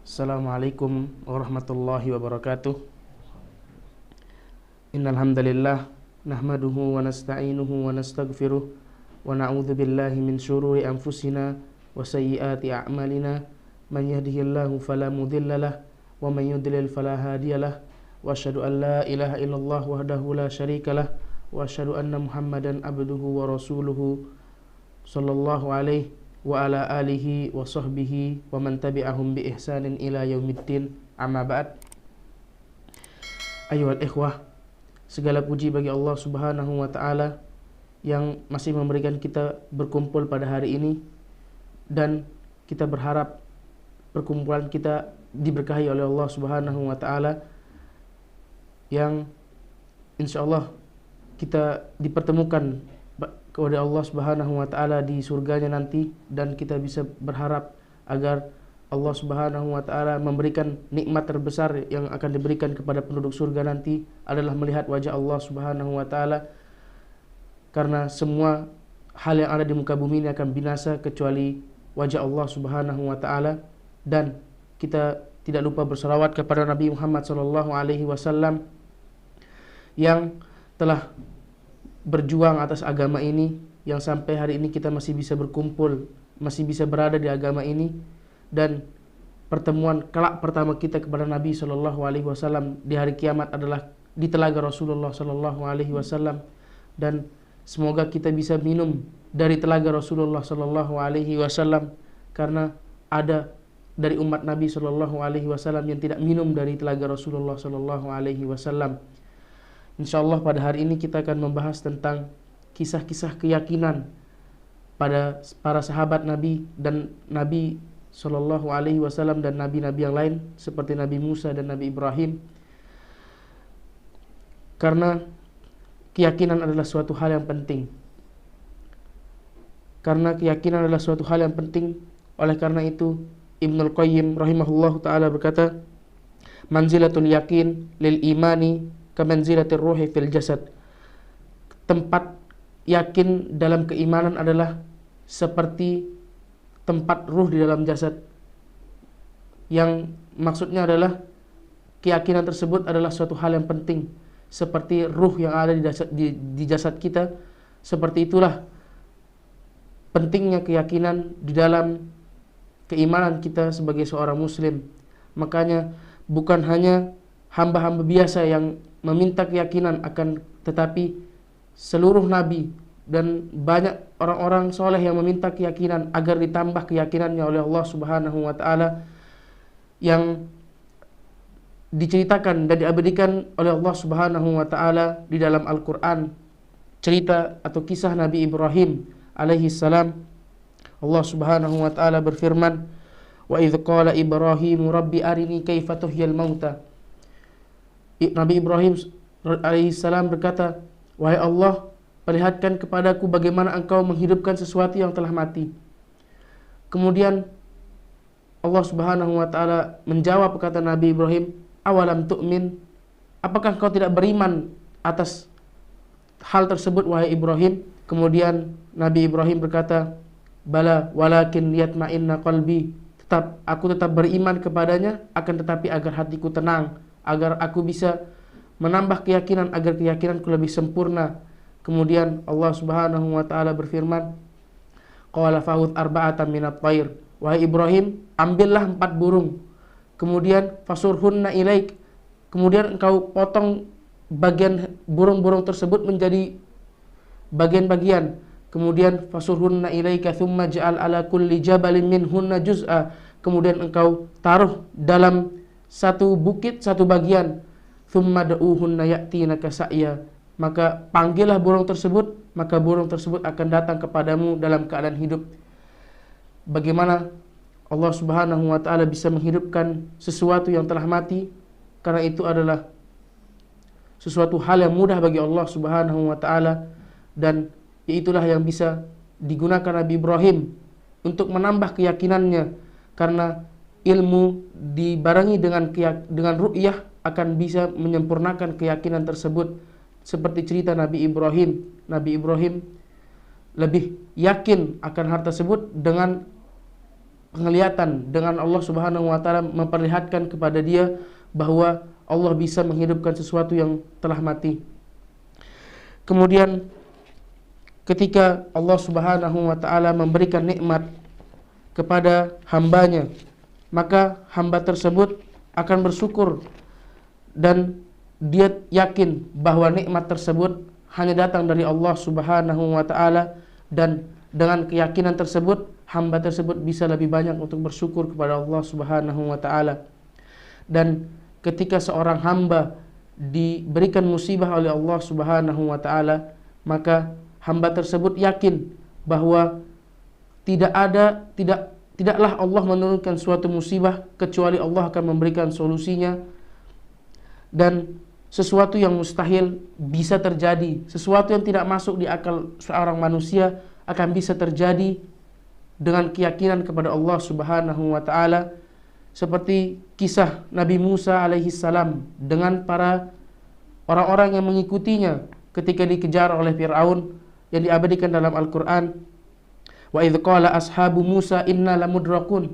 Assalamualaikum warahmatullahi wabarakatuh. Innal hamdalillah nahmaduhu wa nasta'inuhu wa nastaghfiruh wa na'udzu billahi min syururi anfusina wa sayyiati a'malina. Man yahdihillahu fala mudhillalah wa man yudlil fala hadiyalah. Wa asyhadu an la ilaha illallah wahdahu la syarikalah wa asyhadu anna Muhammadan abduhu wa rasuluhu sallallahu alaihi wa ala alihi wa sahbihi wa man tabi'ahum bi ihsanin ila yaumiddin, amma ba'd. Ayyuhal ikhwah, segala puji bagi Allah Subhanahu wa taala yang masih memberikan kita berkumpul pada hari ini, dan kita berharap perkumpulan kita diberkahi oleh Allah Subhanahu wa taala, yang insyaallah kita dipertemukan kepada Allah Subhanahu wa taala di surganya nanti, dan kita bisa berharap agar Allah Subhanahu wa taala memberikan nikmat terbesar yang akan diberikan kepada penduduk surga nanti adalah melihat wajah Allah Subhanahu wa taala, karena semua hal yang ada di muka bumi ini akan binasa kecuali wajah Allah Subhanahu wa taala. Dan kita tidak lupa bersalawat kepada Nabi Muhammad sallallahu alaihi wasallam yang telah berjuang atas agama ini, yang sampai hari ini kita masih bisa berkumpul, masih bisa berada di agama ini. Dan pertemuan kelak pertama kita kepada Nabi sallallahu alaihi wasallam di hari kiamat adalah di telaga Rasulullah sallallahu alaihi wasallam, dan semoga kita bisa minum dari telaga Rasulullah sallallahu alaihi wasallam, karena ada dari umat Nabi sallallahu alaihi wasallam yang tidak minum dari telaga Rasulullah sallallahu alaihi wasallam. Insyaallah pada hari ini kita akan membahas tentang kisah-kisah keyakinan pada para sahabat Nabi dan Nabi sallallahu alaihi wasallam dan nabi-nabi yang lain seperti Nabi Musa dan Nabi Ibrahim. Karena keyakinan adalah suatu hal yang penting. Oleh karena itu Ibnul Qayyim rahimahullahu taala berkata, manzilatul yakin lil imani kamanzilatir ruhi fil jasad. Tempat yakin dalam keimanan adalah seperti tempat ruh di dalam jasad. Yang maksudnya adalah keyakinan tersebut adalah suatu hal yang penting, seperti ruh yang ada di jasad kita. Seperti itulah pentingnya keyakinan di dalam keimanan kita sebagai seorang muslim. Makanya bukan hanya hamba-hamba biasa yang meminta keyakinan, akan tetapi seluruh nabi dan banyak orang-orang soleh yang meminta keyakinan agar ditambah keyakinannya oleh Allah Subhanahu wa taala, yang diceritakan dan diabadikan oleh Allah Subhanahu wa taala di dalam Al-Qur'an. Cerita atau kisah Nabi Ibrahim alaihi salam. Allah Subhanahu wa taala berfirman, wa idz qala Ibrahim rabbi arini kaifa tuhyil mauta. Nabi Ibrahim alaihissalam berkata, wahai Allah, perlihatkan kepadaku bagaimana engkau menghidupkan sesuatu yang telah mati. Kemudian Allah Subhanahu wa taala menjawab kata Nabi Ibrahim, awalam tu'min, apakah engkau tidak beriman atas hal tersebut wahai Ibrahim? Kemudian Nabi Ibrahim berkata, bala walakin liyatma'inna qalbi, aku tetap beriman kepadanya, akan tetapi agar hatiku tenang, agar aku bisa menambah keyakinan, agar keyakinanku lebih sempurna. Kemudian Allah Subhanahu wa taala berfirman, qala fa'ud arba'atan minat thair, wahai Ibrahim, ambillah 4 burung, kemudian fasurhunna ilaik, kemudian engkau potong bagian burung-burung tersebut menjadi bagian-bagian, kemudian fasurhunna ilaika thumma ja'al ala kulli jabalin minhunna juz'a, kemudian engkau taruh dalam satu bukit satu bagian, thumma da'uhunna ya'tinaka sa'ya, maka panggillah burung tersebut, maka burung tersebut akan datang kepadamu dalam keadaan hidup. Bagaimana Allah Subhanahu wa taala bisa menghidupkan sesuatu yang telah mati? Karena itu adalah sesuatu hal yang mudah bagi Allah Subhanahu wa taala, dan itulah yang bisa digunakan Nabi Ibrahim untuk menambah keyakinannya, karena ilmu dibarengi dengan ru'yah akan bisa menyempurnakan keyakinan tersebut. Seperti cerita Nabi Ibrahim. Nabi Ibrahim lebih yakin akan hal tersebut dengan penglihatan, dengan Allah Subhanahu wa taala memperlihatkan kepada dia bahwa Allah bisa menghidupkan sesuatu yang telah mati. Kemudian ketika Allah Subhanahu wa taala memberikan nikmat kepada hambanya, maka hamba tersebut akan bersyukur dan dia yakin bahwa nikmat tersebut hanya datang dari Allah Subhanahu wa taala, dan dengan keyakinan tersebut hamba tersebut bisa lebih banyak untuk bersyukur kepada Allah Subhanahu wa taala. Dan ketika seorang hamba diberikan musibah oleh Allah Subhanahu wa taala, maka hamba tersebut yakin bahwa tidaklah Allah menurunkan suatu musibah kecuali Allah akan memberikan solusinya, dan sesuatu yang mustahil bisa terjadi, sesuatu yang tidak masuk di akal seorang manusia akan bisa terjadi dengan keyakinan kepada Allah Subhanahu wa taala, seperti kisah Nabi Musa alaihi salam dengan para orang-orang yang mengikutinya ketika dikejar oleh Fir'aun yang diabadikan dalam Al-Qur'an. Wa idz qala ashabu Musa inna lamudrakun.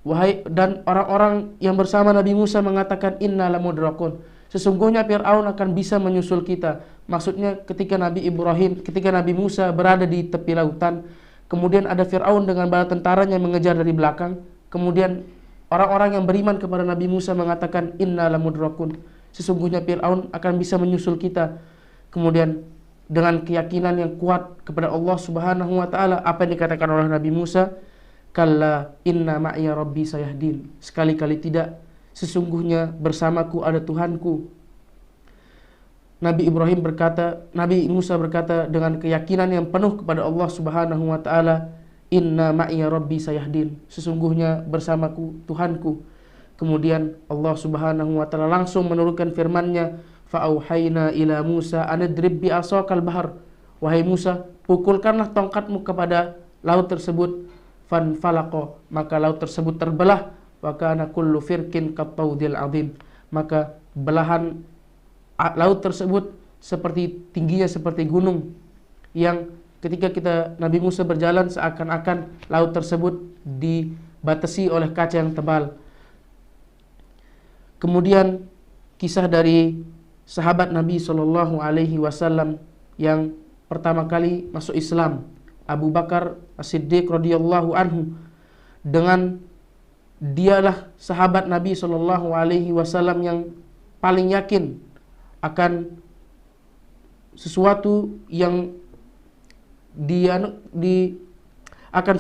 Wahai, dan orang-orang yang bersama Nabi Musa mengatakan inna lamudrakun, sesungguhnya Fir'aun akan bisa menyusul kita. Maksudnya ketika Nabi Musa berada di tepi lautan, kemudian ada Fir'aun dengan bala tentaranya mengejar dari belakang. Kemudian orang-orang yang beriman kepada Nabi Musa mengatakan inna lamudrakun, sesungguhnya Fir'aun akan bisa menyusul kita. Kemudian dengan keyakinan yang kuat kepada Allah Subhanahu wa taala, apa yang dikatakan oleh Nabi Musa? Kalla inna ma'iya rabbi sayahdin. Sekali-kali tidak, sesungguhnya bersamaku ada Tuhanku. Nabi Musa berkata dengan keyakinan yang penuh kepada Allah Subhanahu wa taala, inna ma'iya rabbi sayahdin, sesungguhnya bersamaku Tuhanku. Kemudian Allah Subhanahu wa taala langsung menurunkan firman-Nya, fa'auhayna ila Musa anidrib bi asaqal bahar. Wahai Musa, pukulkanlah tongkatmu kepada laut tersebut. Fanfalaqa, maka laut tersebut terbelah. Wa kana kullu firqin kattaudil azim, maka belahan laut tersebut tingginya seperti gunung, yang ketika Nabi Musa berjalan seakan-akan laut tersebut dibatasi oleh kaca yang tebal. Kemudian kisah dari sahabat Nabi Shallallahu alaihi wasallam yang pertama kali masuk Islam, Abu Bakar As-Siddiq radhiyallahu anhu. Dialah sahabat Nabi Shallallahu alaihi wasallam yang paling yakin akan sesuatu yang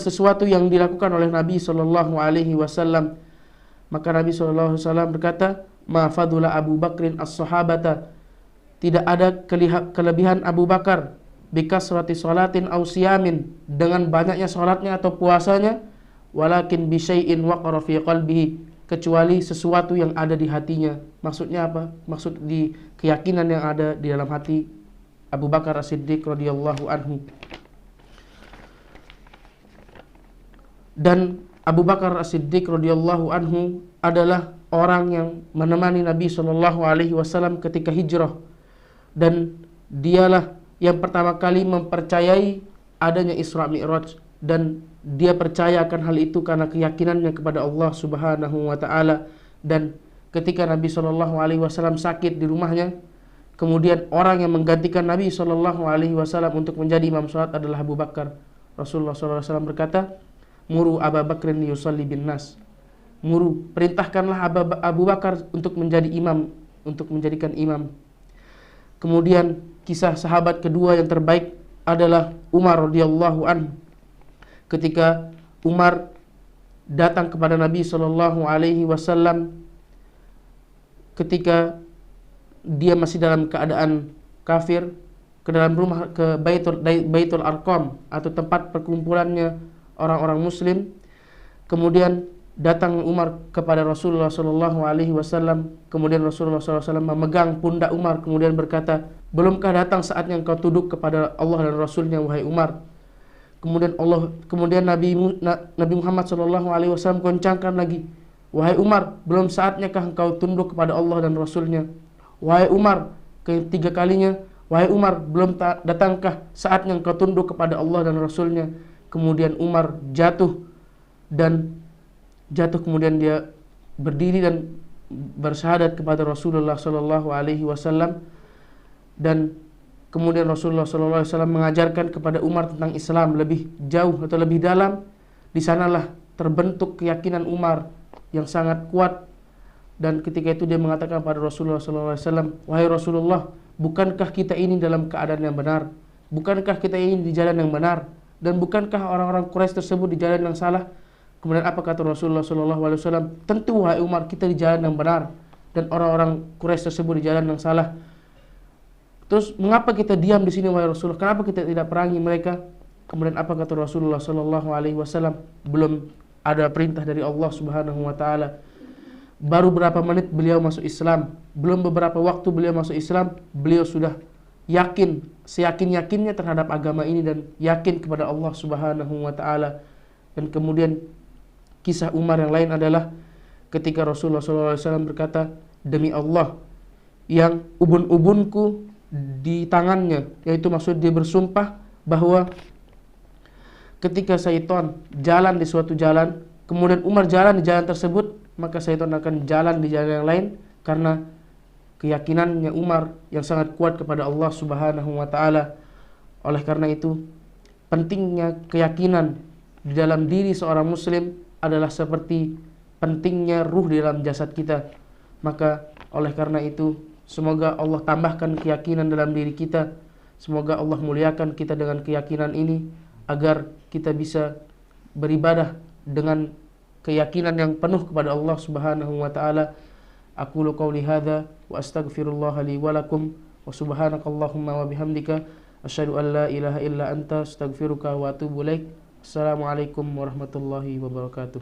sesuatu yang dilakukan oleh Nabi Shallallahu alaihi wasallam. Maka Nabi Shallallahu alaihi wasallam berkata, ma fadula Abu Bakrin as-sahabata, tidak ada kelebihan Abu Bakar bikasrati sholatin aw siyamin, dengan banyaknya sholatnya atau puasanya, walakin bisyai'in waqara fi qalbihi, kecuali sesuatu yang ada di hatinya. Maksudnya apa? Maksud di keyakinan yang ada di dalam hati Abu Bakar As-Siddiq radhiyallahu anhu. Dan Abu Bakar As-Siddiq radhiyallahu anhu adalah orang yang menemani Nabi Shallallahu alaihi wasallam ketika hijrah, dan dialah yang pertama kali mempercayai adanya Isra Mi'raj, dan dia percaya akan hal itu karena keyakinannya kepada Allah Subhanahu wa taala. Dan ketika Nabi Shallallahu alaihi wasallam sakit di rumahnya, kemudian orang yang menggantikan Nabi Shallallahu alaihi wasallam untuk menjadi imam salat adalah Abu Bakar. Rasulullah sallallahu alaihi wasallam berkata, muru Abu Bakrin yusalli bin nas. Perintahkanlah Abu Bakar untuk menjadi imam, untuk menjadikan imam. Kemudian kisah sahabat kedua yang terbaik adalah Umar radhiyallahu anhu. Ketika Umar datang kepada Nabi Shallallahu alaihi wasallam ketika dia masih dalam keadaan kafir, ke dalam rumah, ke Baitul Arqam atau tempat perkumpulannya orang-orang muslim. Kemudian datang Umar kepada Rasulullah Shallallahu alaihi wasallam. Kemudian Rasulullah sallallahu alaihi wasallam memegang pundak Umar, kemudian berkata, belumkah datang saatnya engkau tunduk kepada Allah dan Rasulnya, wahai Umar? Kemudian Nabi Muhammad sallallahu alaihi wasallam goncangkan lagi, wahai Umar, belum saatnyakah engkau tunduk kepada Allah dan Rasulnya? Wahai Umar, ketiga kalinya, wahai Umar, belum datangkah saatnya engkau tunduk kepada Allah dan Rasulnya? Kemudian Umar jatuh dan jatuh, kemudian dia berdiri dan bersyahadat kepada Rasulullah sallallahu alaihi wasallam, dan kemudian Rasulullah sallallahu alaihi wasallam mengajarkan kepada Umar tentang Islam lebih jauh atau lebih dalam. Di sanalah terbentuk keyakinan Umar yang sangat kuat, dan ketika itu dia mengatakan pada Rasulullah sallallahu alaihi wasallam, "Wahai Rasulullah, bukankah kita ini dalam keadaan yang benar? Bukankah kita ini di jalan yang benar? Dan bukankah orang-orang Quraisy tersebut di jalan yang salah?" Kemudian apa kata Rasulullah sallallahu alaihi wasallam? "Tentu wahai Umar, kita di jalan yang benar dan orang-orang Quraisy tersebut di jalan yang salah." Terus mengapa kita diam di sini wahai Rasulullah? Kenapa kita tidak perangi mereka? Kemudian apa kata Rasulullah sallallahu alaihi wasallam? Belum ada perintah dari Allah Subhanahu wa taala. Baru berapa menit beliau masuk Islam, belum beberapa waktu beliau masuk Islam, beliau sudah yakin, seyakin-yakinnya terhadap agama ini dan yakin kepada Allah Subhanahu wa taala. Dan kemudian kisah Umar yang lain adalah ketika Rasulullah SAW berkata, "Demi Allah yang ubun-ubunku di tangannya," yaitu maksud dia bersumpah bahwa ketika syaitan jalan di suatu jalan, kemudian Umar jalan di jalan tersebut, maka syaitan akan jalan di jalan yang lain, karena keyakinannya Umar yang sangat kuat kepada Allah Subhanahu wa taala. Oleh karena itu, pentingnya keyakinan di dalam diri seorang muslim adalah seperti pentingnya ruh di dalam jasad kita. Maka oleh karena itu, semoga Allah tambahkan keyakinan dalam diri kita. Semoga Allah muliakan kita dengan keyakinan ini, agar kita bisa beribadah dengan keyakinan yang penuh kepada Allah Subhanahu wa taala. Aqulu qauli hadza wa astaghfirullah li wa lakum wa subhanakallahumma wa bihamdika asyhadu an la ilaha illa anta astaghfiruka wa atubu ilaik. Assalamualaikum warahmatullahi wabarakatuh.